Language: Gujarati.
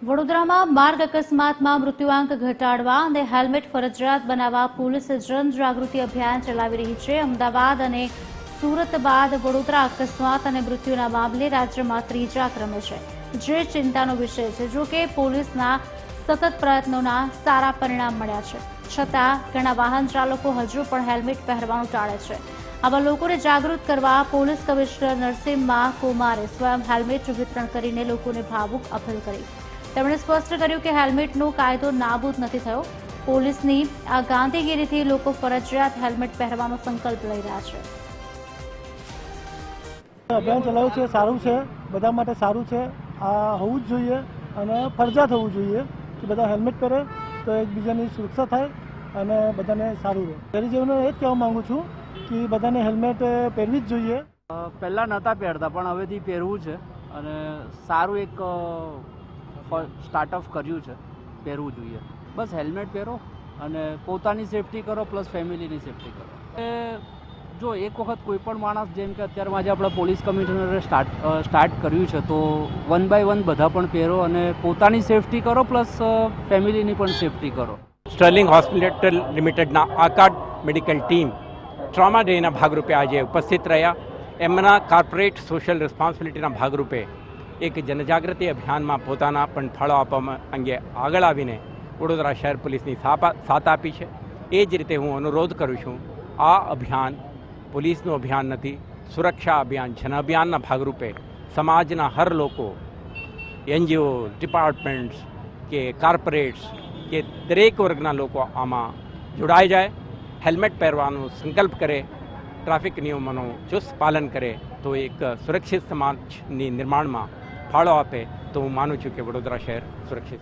વડોદરામાં માર્ગ અકસ્માતમાં મૃત્યુઆંક ઘટાડવા અને હેલ્મેટ ફરજિયાત બનાવવા પોલીસ જનજાગૃતિ અભિયાન ચલાવી રહી છે। અમદાવાદ અને સુરત બાદ વડોદરા અકસ્માત અને મૃત્યુના મામલે રાજ્યમાં ત્રીજા ક્રમે છે, જે ચિંતાનો વિષય છે। જો કે પોલીસના સતત પ્રયત્નોના સારા પરિણામ મળ્યા છે, છતાં ઘણા વાહન ચાલકો હજુ પણ હેલ્મેટ પહેરવાનું ટાળે છે। આવા લોકોને જાગૃત કરવા પોલીસ કમિશનર નરસિમ્હા કુમારે સ્વયં હેલ્મેટ વિતરણ કરીને લોકોને ભાવુક અપીલ કરી। તેમણે સ્પષ્ટ કર્યું કે હેલ્મેટનો કાયદો નાબૂદ નથી થયો। પોલીસની આ ગાંધીગીરીથી લોકો ફરજિયાત હેલ્મેટ પહેરવાનો સંકલ્પ લઈ રહ્યા છે। અભિયાન ચલાવ્યું છે, સારું છે, બધા માટે સારું છે। આ હોવું જ જોઈએ અને ફરજિયાત હોવું જોઈએ કે બધા હેલ્મેટ પહેરે તો એકબીજાની સુરક્ષા થાય અને બધાને સારું રહે। શહેરીજનોને એ જ કહેવા માગું છું કે બધાને હેલ્મેટ પહેરવી જ જોઈએ। પહેલાં નહોતા પહેરતા પણ હવેથી પહેરવું છે અને સારું એક સ્ટાર્ટઅપ કર્યું છે, પહેરવું જોઈએ। બસ હેલ્મેટ પહેરો અને પોતાની સેફટી કરો પ્લસ ફેમિલીની સેફટી કરો। જો એક વખત કોઈ પણ માણસ, જેમ કે અત્યારે આજે આપણા પોલીસ કમિશનરે સ્ટાર્ટ કર્યું છે, તો 1 by 1 બધા પણ પહેરો અને પોતાની સેફટી કરો પ્લસ ફેમિલીની પણ સેફટી કરો। સ્ટર્લિંગ હોસ્પિટલ લિમિટેડના આકાડ મેડિકલ ટીમ ટ્રોમા ડેના ભાગરૂપે આજે ઉપસ્થિત રહ્યા। એમના કોર્પોરેટ સોશિયલ રિસ્પોન્સિબિલિટીના ભાગરૂપે એક જનજાગૃતિ અભિયાનમાં પોતાના પણ ફાળો આપવા અંગે આગળ આવીને વડોદરા શહેર પોલીસની સાથ આપી છે। એ જ રીતે હું અનુરોધ કરું છું, આ અભિયાન પોલીસનું અભિયાન નથી, સુરક્ષા અભિયાન જન અભિયાનના ભાગરૂપે સમાજના હર લોકો, NGO, ડિપાર્ટમેન્ટ્સ કે કોર્પોરેટ્સ કે દરેક વર્ગના લોકો આમાં જોડાઈ જાય, હેલ્મેટ પહેરવાનો સંકલ્પ કરે, ટ્રાફિક નિયમોનું ચુસ્ત પાલન કરે તો એક સુરક્ષિત સમાજની નિર્માણમાં ફાળો આપે તો હું માનું છું કે વડોદરા શહેર સુરક્ષિત